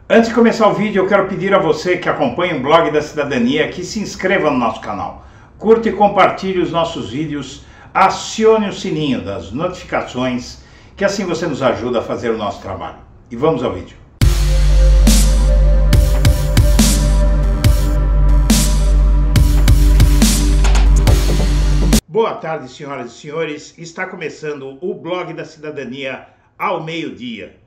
Antes de começar o vídeo, eu quero pedir a você que acompanha o Blog da Cidadania que se inscreva no nosso canal. Curta e compartilhe os nossos vídeos, acione o sininho das notificações, que assim você nos ajuda a fazer o nosso trabalho. E vamos ao vídeo. Boa tarde, senhoras e senhores. Está começando o Blog da Cidadania ao meio-dia.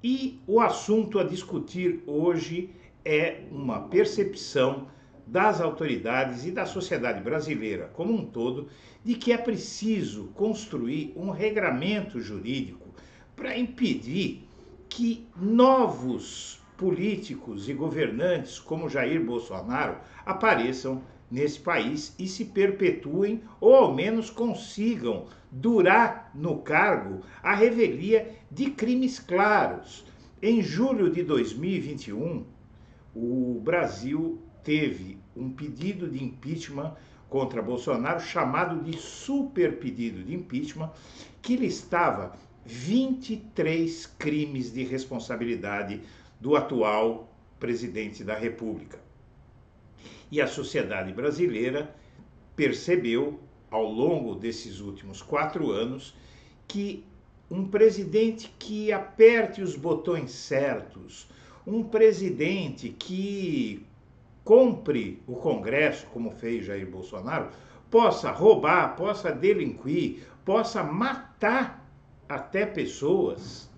E o assunto a discutir hoje é uma percepção das autoridades e da sociedade brasileira como um todo de que é preciso construir um regramento jurídico para impedir que novos políticos e governantes como Jair Bolsonaro apareçam nesse país e se perpetuem ou ao menos consigam durar no cargo à revelia de crimes claros. Em julho de 2021, o Brasil teve um pedido de impeachment contra Bolsonaro, chamado de super pedido de impeachment, que listava 23 crimes de responsabilidade do atual presidente da República. E a sociedade brasileira percebeu, ao longo desses últimos 4 anos, que um presidente que aperte os botões certos, um presidente que compre o Congresso, como fez Jair Bolsonaro, possa roubar, possa delinquir, possa matar até pessoas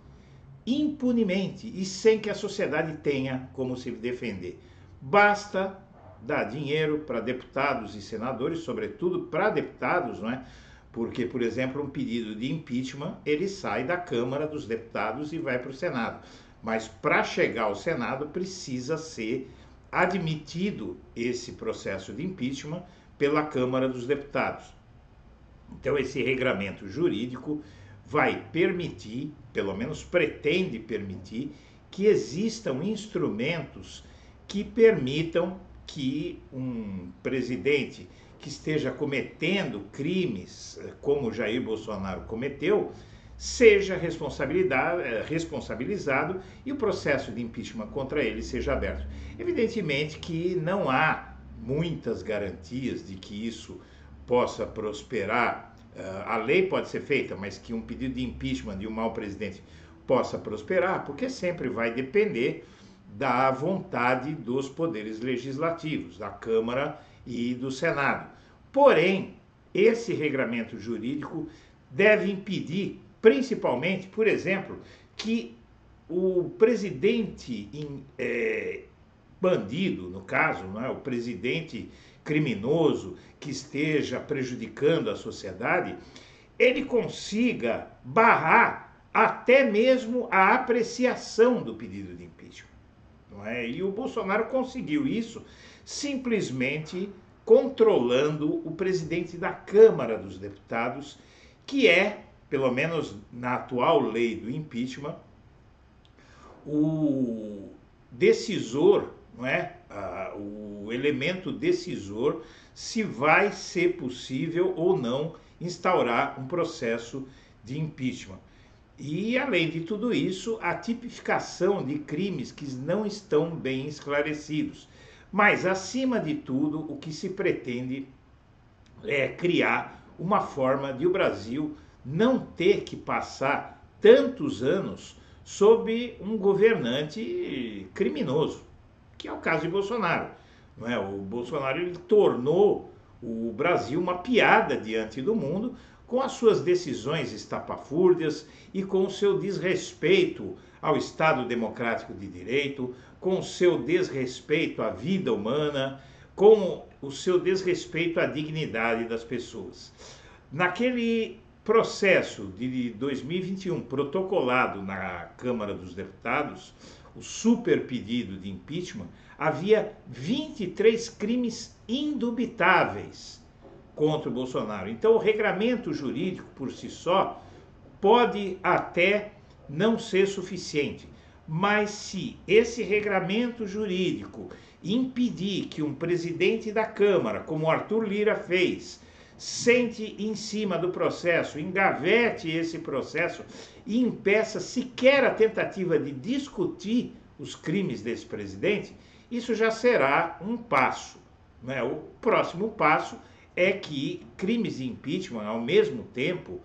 impunemente e sem que a sociedade tenha como se defender. Basta dar dinheiro para deputados e senadores, sobretudo para deputados, não é? Porque, por exemplo, um pedido de impeachment, ele sai da Câmara dos Deputados e vai para o Senado. Mas para chegar ao Senado precisa ser admitido esse processo de impeachment pela Câmara dos Deputados. Então esse regramento jurídico vai permitir, pelo menos pretende permitir, que existam instrumentos que permitam que um presidente que esteja cometendo crimes como Jair Bolsonaro cometeu, seja responsabilizado e o processo de impeachment contra ele seja aberto. Evidentemente que não há muitas garantias de que isso possa prosperar. A lei pode ser feita, mas que um pedido de impeachment de um mau presidente possa prosperar, porque sempre vai depender da vontade dos poderes legislativos, da Câmara e do Senado. Porém, esse regramento jurídico deve impedir, principalmente, por exemplo, que o presidente bandido, no caso, não é? O presidente criminoso que esteja prejudicando a sociedade, ele consiga barrar até mesmo a apreciação do pedido de impeachment. Não é? E o Bolsonaro conseguiu isso simplesmente controlando o presidente da Câmara dos Deputados, que é, pelo menos na atual lei do impeachment, o decisor, não é? O elemento decisor se vai ser possível ou não instaurar um processo de impeachment. E, além de tudo isso, a tipificação de crimes que não estão bem esclarecidos. Mas, acima de tudo, o que se pretende é criar uma forma de o Brasil não ter que passar tantos anos sob um governante criminoso, que é o caso de Bolsonaro. Não é? O Bolsonaro ele tornou o Brasil uma piada diante do mundo, com as suas decisões estapafúrdias e com o seu desrespeito ao Estado Democrático de Direito, com o seu desrespeito à vida humana, com o seu desrespeito à dignidade das pessoas. Naquele processo de 2021 protocolado na Câmara dos Deputados, o super pedido de impeachment, havia 23 crimes indubitáveis contra o Bolsonaro. Então o regramento jurídico por si só pode até não ser suficiente, mas se esse regramento jurídico impedir que um presidente da Câmara, como Arthur Lira fez, sente em cima do processo, engavete esse processo e impeça sequer a tentativa de discutir os crimes desse presidente, isso já será um passo, né? O próximo passo é que crimes de impeachment, ao mesmo tempo,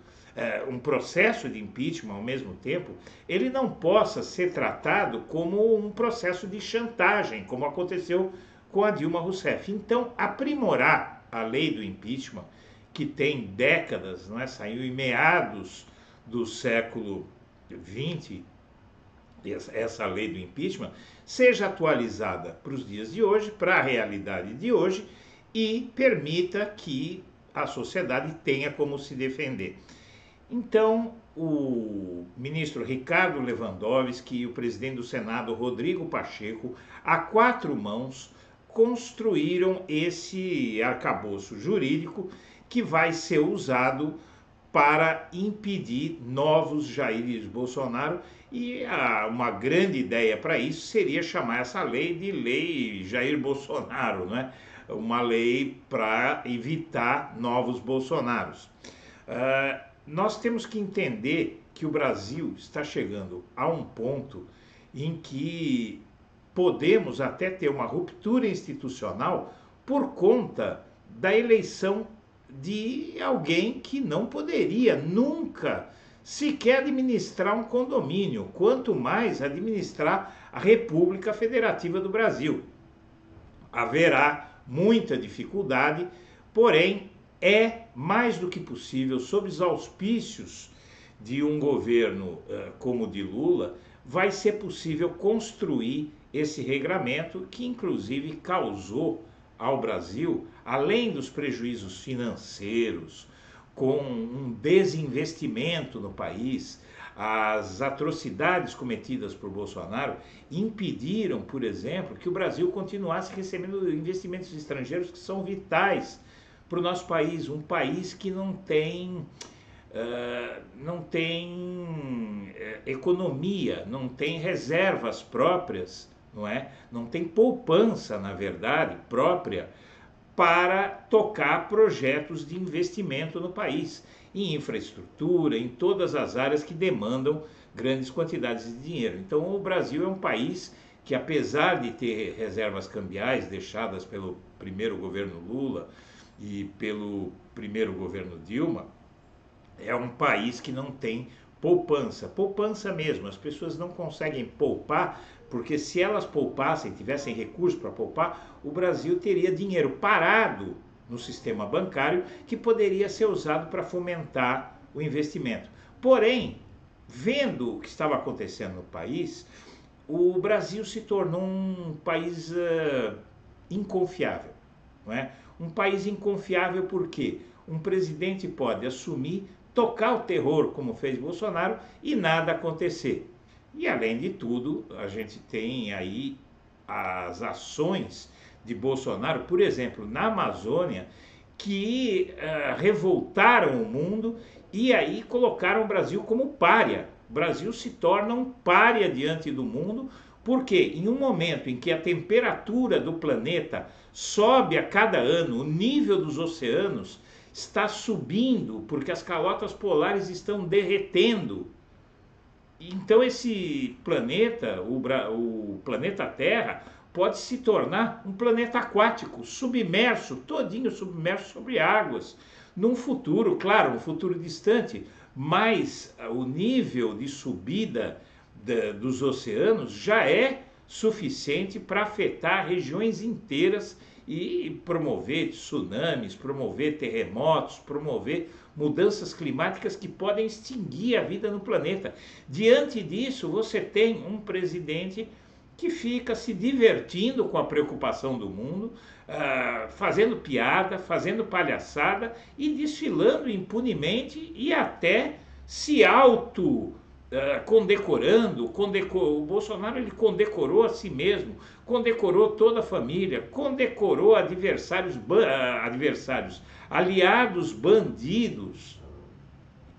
um processo de impeachment, ao mesmo tempo, ele não possa ser tratado como um processo de chantagem, como aconteceu com a Dilma Rousseff. Então, aprimorar a lei do impeachment, que tem décadas, né? Saiu em meados do século XX, essa lei do impeachment, seja atualizada para os dias de hoje, para a realidade de hoje, e permita que a sociedade tenha como se defender. Então, o ministro Ricardo Lewandowski e o presidente do Senado, Rodrigo Pacheco, a quatro mãos, construíram esse arcabouço jurídico que vai ser usado para impedir novos Jair Bolsonaro, e uma grande ideia para isso seria chamar essa lei de Lei Jair Bolsonaro, né? Uma lei para evitar novos Bolsonaros. Nós temos que entender que o Brasil está chegando a um ponto em que podemos até ter uma ruptura institucional por conta da eleição de alguém que não poderia nunca sequer administrar um condomínio, quanto mais administrar a República Federativa do Brasil. Haverá muita dificuldade, porém é mais do que possível, sob os auspícios de um governo como o de Lula, vai ser possível construir esse regramento que inclusive causou ao Brasil, além dos prejuízos financeiros, com um desinvestimento no país, as atrocidades cometidas por Bolsonaro impediram, por exemplo, que o Brasil continuasse recebendo investimentos estrangeiros que são vitais para o nosso país, um país que não tem economia, não tem reservas próprias, não é? Não tem poupança, na verdade, própria para tocar projetos de investimento no país, em infraestrutura, em todas as áreas que demandam grandes quantidades de dinheiro. Então, o Brasil é um país que, apesar de ter reservas cambiais deixadas pelo primeiro governo Lula e pelo primeiro governo Dilma, é um país que não tem poupança. Poupança mesmo, as pessoas não conseguem poupar, porque se elas poupassem, tivessem recursos para poupar, o Brasil teria dinheiro parado no sistema bancário que poderia ser usado para fomentar o investimento. Porém, vendo o que estava acontecendo no país, o Brasil se tornou um país inconfiável, não é? Um país inconfiável porque um presidente pode assumir, tocar o terror como fez Bolsonaro e nada acontecer. E além de tudo, a gente tem aí as ações de Bolsonaro, por exemplo, na Amazônia, que revoltaram o mundo e aí colocaram o Brasil como pária. O Brasil se torna um pária diante do mundo, porque em um momento em que a temperatura do planeta sobe a cada ano, o nível dos oceanos está subindo, porque as calotas polares estão derretendo. Então esse planeta, o planeta Terra, pode se tornar um planeta aquático, submerso, todinho submerso sobre águas, num futuro, claro, um futuro distante, mas o nível de subida dos oceanos já é suficiente para afetar regiões inteiras e promover tsunamis, promover terremotos, promover mudanças climáticas que podem extinguir a vida no planeta. Diante disso, você tem um presidente que fica se divertindo com a preocupação do mundo, fazendo piada, fazendo palhaçada e desfilando impunemente e até se condecorando. O Bolsonaro ele condecorou a si mesmo, condecorou toda a família, condecorou aliados bandidos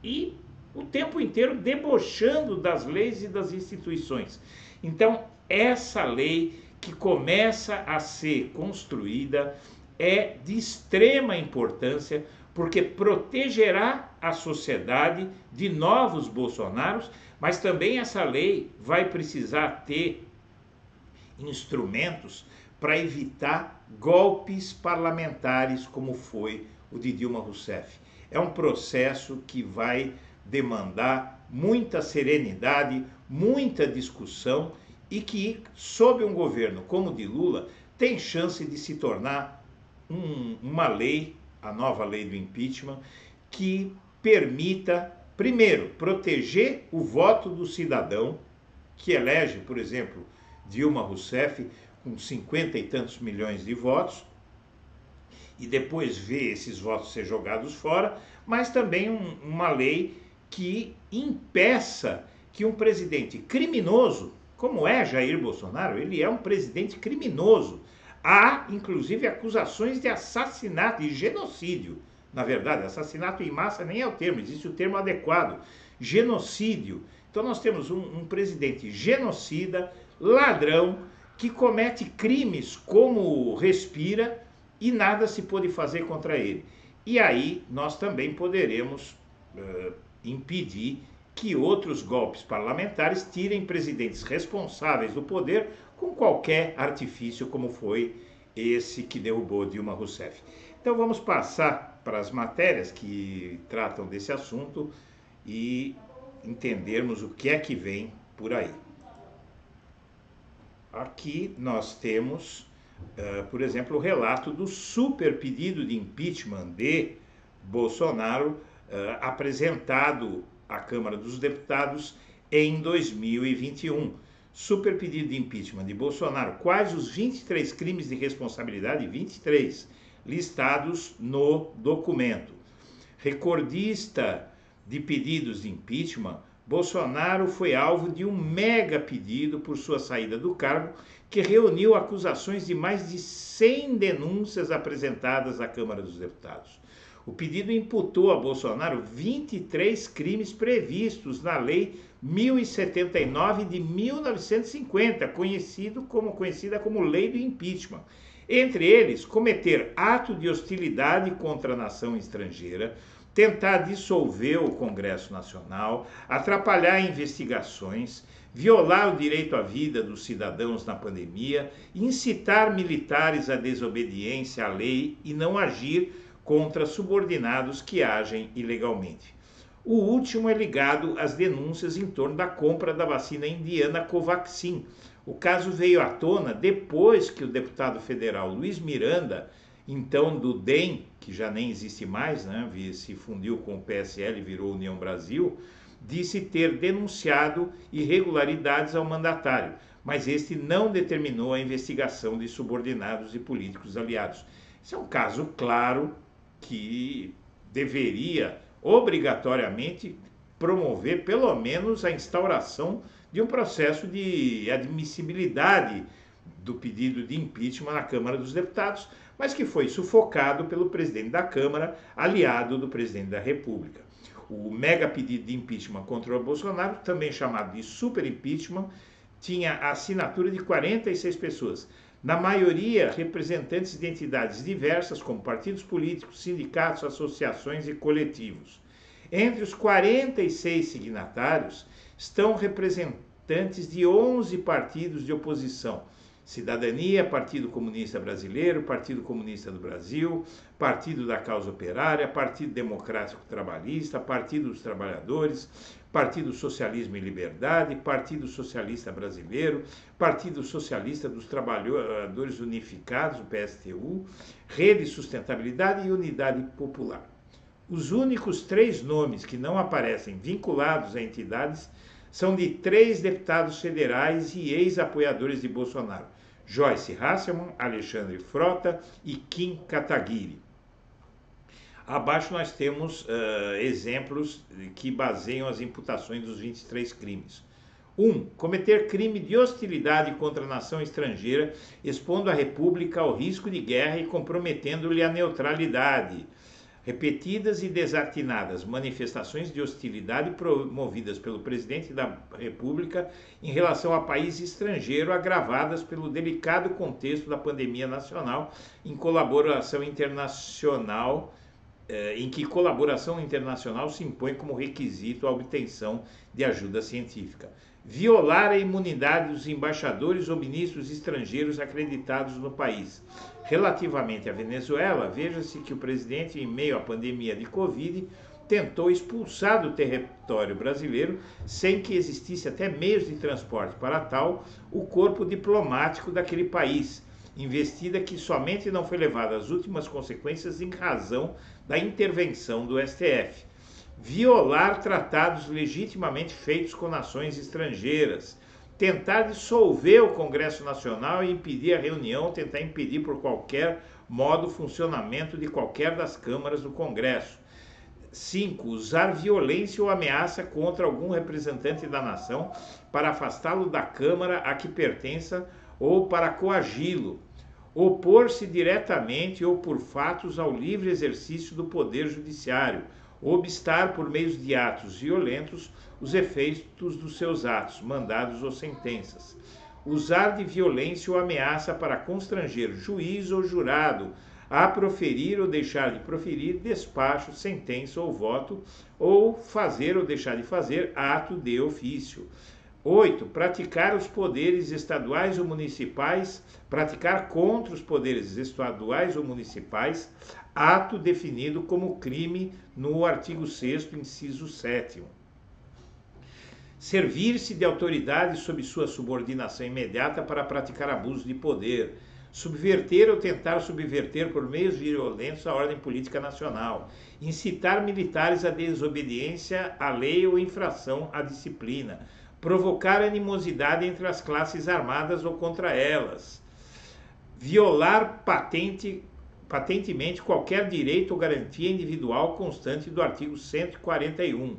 e o tempo inteiro debochando das leis e das instituições. Então, essa lei que começa a ser construída é de extrema importância, porque protegerá a sociedade de novos Bolsonaros, mas também essa lei vai precisar ter instrumentos para evitar golpes parlamentares como foi o de Dilma Rousseff. É um processo que vai demandar muita serenidade, muita discussão e que, sob um governo como o de Lula, tem chance de se tornar uma lei, a nova lei do impeachment, que permita, primeiro, proteger o voto do cidadão, que elege, por exemplo, Dilma Rousseff com 50 e tantos milhões de votos, e depois ver esses votos ser jogados fora, mas também uma lei que impeça que um presidente criminoso, como é Jair Bolsonaro, ele é um presidente criminoso. Há, inclusive, acusações de assassinato e genocídio. Na verdade, assassinato em massa nem é o termo, existe o termo adequado, genocídio. Então nós temos um presidente genocida, ladrão, que comete crimes como respira e nada se pode fazer contra ele. E aí nós também poderemos impedir que outros golpes parlamentares tirem presidentes responsáveis do poder com qualquer artifício, como foi esse que derrubou Dilma Rousseff. Então vamos passar para as matérias que tratam desse assunto e entendermos o que é que vem por aí. Aqui nós temos, por exemplo, o relato do super pedido de impeachment de Bolsonaro, apresentado à Câmara dos Deputados em 2021. Super pedido de impeachment de Bolsonaro. Quais os 23 crimes de responsabilidade? 23 listados no documento. Recordista de pedidos de impeachment, Bolsonaro foi alvo de um mega pedido por sua saída do cargo, que reuniu acusações de mais de 100 denúncias apresentadas à Câmara dos Deputados. O pedido imputou a Bolsonaro 23 crimes previstos na Lei 1079 de 1950, conhecida como Lei do Impeachment. Entre eles, cometer ato de hostilidade contra a nação estrangeira, tentar dissolver o Congresso Nacional, atrapalhar investigações, violar o direito à vida dos cidadãos na pandemia, incitar militares à desobediência à lei e não agir contra subordinados que agem ilegalmente. O último é ligado às denúncias em torno da compra da vacina indiana Covaxin. O caso veio à tona depois que o deputado federal Luiz Miranda, então do DEM, que já nem existe mais, né, se fundiu com o PSL e virou União Brasil, disse ter denunciado irregularidades ao mandatário, mas este não determinou a investigação de subordinados e políticos aliados. Esse é um caso claro que deveria obrigatoriamente promover pelo menos a instauração de um processo de admissibilidade do pedido de impeachment na Câmara dos Deputados, mas que foi sufocado pelo presidente da Câmara, aliado do presidente da República. O mega pedido de impeachment contra o Bolsonaro, também chamado de super impeachment, tinha a assinatura de 46 pessoas, na maioria representantes de entidades diversas, como partidos políticos, sindicatos, associações e coletivos. Entre os 46 signatários estão representantes de 11 partidos de oposição: Cidadania, Partido Comunista Brasileiro, Partido Comunista do Brasil, Partido da Causa Operária, Partido Democrático Trabalhista, Partido dos Trabalhadores, Partido Socialismo e Liberdade, Partido Socialista Brasileiro, Partido Socialista dos Trabalhadores Unificados, o PSTU, Rede Sustentabilidade e Unidade Popular. Os únicos 3 nomes que não aparecem vinculados a entidades são de 3 deputados federais e ex-apoiadores de Bolsonaro: Joyce Hasselmann, Alexandre Frota e Kim Kataguiri. Abaixo nós temos exemplos que baseiam as imputações dos 23 crimes. 1. Cometer crime de hostilidade contra a nação estrangeira, expondo a República ao risco de guerra e comprometendo-lhe a neutralidade. Repetidas e desatinadas manifestações de hostilidade promovidas pelo presidente da República em relação a país estrangeiro, agravadas pelo delicado contexto da pandemia nacional, em que colaboração internacional se impõe como requisito à obtenção de ajuda científica. violar a imunidade dos embaixadores ou ministros estrangeiros acreditados no país. Relativamente à Venezuela, veja-se que o presidente, em meio à pandemia de Covid, tentou expulsar do território brasileiro, sem que existisse até meios de transporte para tal, o corpo diplomático daquele país, investida que somente não foi levada às últimas consequências em razão da intervenção do STF. Violar tratados legitimamente feitos com nações estrangeiras, tentar dissolver o Congresso Nacional e impedir a reunião, tentar impedir por qualquer modo o funcionamento de qualquer das câmaras do Congresso. 5. Usar violência ou ameaça contra algum representante da nação para afastá-lo da Câmara a que pertença ou para coagi-lo. Opor-se diretamente ou por fatos ao livre exercício do Poder Judiciário, obstar por meios de atos violentos os efeitos dos seus atos, mandados ou sentenças. Usar de violência ou ameaça para constranger juiz ou jurado a proferir ou deixar de proferir despacho, sentença ou voto, ou fazer ou deixar de fazer ato de ofício. 8. Praticar os poderes estaduais ou municipais, praticar contra os poderes estaduais ou municipais, ato definido como crime no artigo 6º, inciso 7º. Servir-se de autoridade sob sua subordinação imediata para praticar abuso de poder, subverter ou tentar subverter por meios violentos a ordem política nacional, incitar militares à desobediência à lei ou infração à disciplina, provocar animosidade entre as classes armadas ou contra elas, violar patentemente qualquer direito ou garantia individual constante do artigo 141,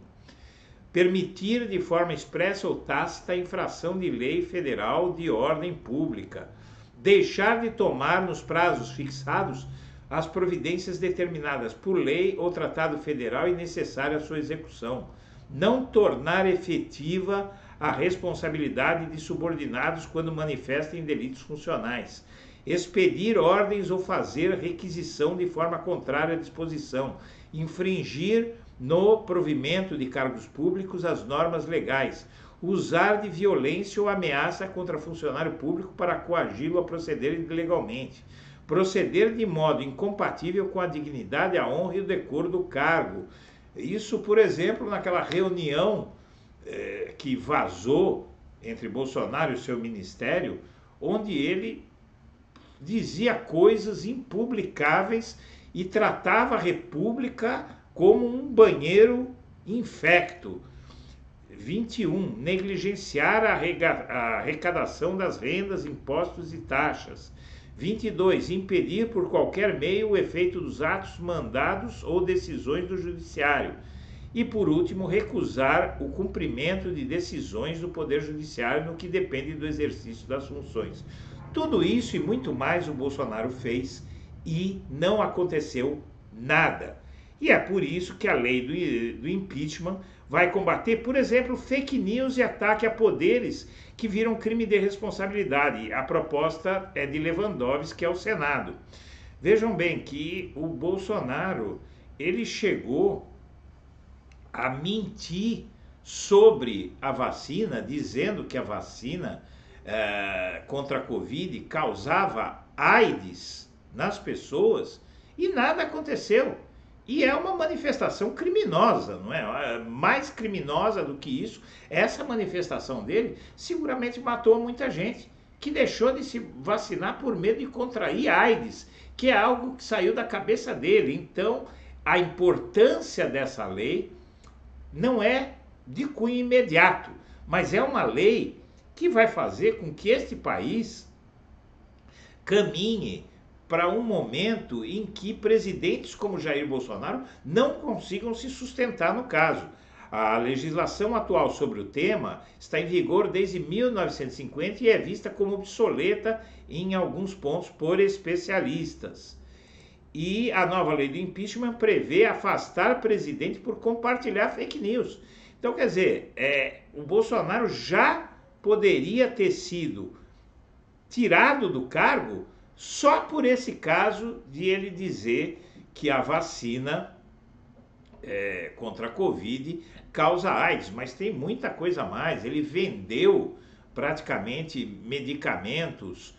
permitir de forma expressa ou tácita a infração de lei federal de ordem pública, deixar de tomar nos prazos fixados as providências determinadas por lei ou tratado federal e necessária à sua execução, não tornar efetiva a responsabilidade de subordinados quando manifestem delitos funcionais, expedir ordens ou fazer requisição de forma contrária à disposição, infringir no provimento de cargos públicos as normas legais, usar de violência ou ameaça contra funcionário público para coagi-lo a proceder ilegalmente, proceder de modo incompatível com a dignidade, a honra e o decoro do cargo. Isso, por exemplo, naquela reunião que vazou entre Bolsonaro e o seu ministério, onde ele dizia coisas impublicáveis e tratava a República como um banheiro infecto. 21. Negligenciar a arrecadação das rendas, impostos e taxas. 22. Impedir por qualquer meio o efeito dos atos, mandados ou decisões do Judiciário. E, por último, recusar o cumprimento de decisões do Poder Judiciário no que depende do exercício das funções. Tudo isso e muito mais o Bolsonaro fez e não aconteceu nada. E é por isso que a lei do impeachment vai combater, por exemplo, fake news e ataque a poderes que viram crime de responsabilidade. A proposta é de Lewandowski ao Senado. Vejam bem que o Bolsonaro, ele chegou a mentir sobre a vacina, dizendo que a vacina contra a Covid causava AIDS nas pessoas e nada aconteceu. E é uma manifestação criminosa, não é? Mais criminosa do que isso, essa manifestação dele seguramente matou muita gente que deixou de se vacinar por medo de contrair AIDS, que é algo que saiu da cabeça dele. Então, a importância dessa lei não é de cunho imediato, mas é uma lei que vai fazer com que este país caminhe para um momento em que presidentes como Jair Bolsonaro não consigam se sustentar no caso. A legislação atual sobre o tema está em vigor desde 1950 e é vista como obsoleta em alguns pontos por especialistas. E a nova lei do impeachment prevê afastar presidente por compartilhar fake news. Então, quer dizer, o Bolsonaro já poderia ter sido tirado do cargo só por esse caso de ele dizer que a vacina contra a Covid causa AIDS, mas tem muita coisa a mais. Ele vendeu praticamente medicamentos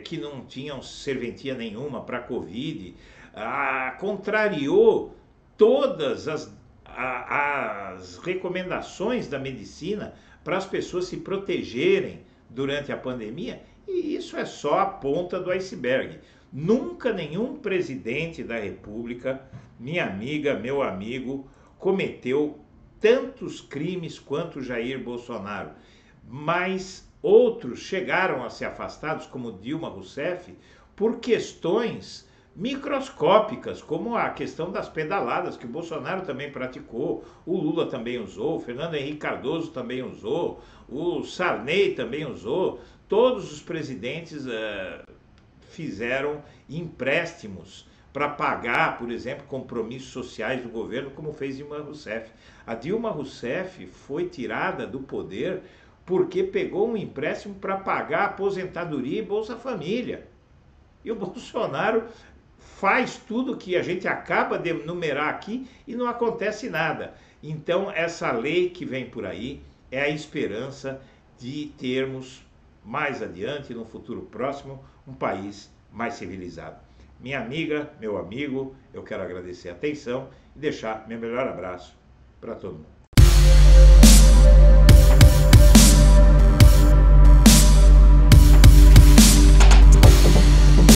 que não tinham serventia nenhuma para a Covid, contrariou todas as recomendações da medicina para as pessoas se protegerem durante a pandemia, e isso é só a ponta do iceberg. Nunca nenhum presidente da República, minha amiga, meu amigo, cometeu tantos crimes quanto Jair Bolsonaro, mas outros chegaram a ser afastados, como Dilma Rousseff, por questões microscópicas, como a questão das pedaladas, que o Bolsonaro também praticou, o Lula também usou, o Fernando Henrique Cardoso também usou, o Sarney também usou, todos os presidentes fizeram empréstimos para pagar, por exemplo, compromissos sociais do governo, como fez Dilma Rousseff. A Dilma Rousseff foi tirada do poder porque pegou um empréstimo para pagar aposentadoria e Bolsa Família. E o Bolsonaro faz tudo que a gente acaba de enumerar aqui e não acontece nada. Então, essa lei que vem por aí é a esperança de termos mais adiante, no futuro próximo, um país mais civilizado. Minha amiga, meu amigo, eu quero agradecer a atenção e deixar meu melhor abraço para todo mundo.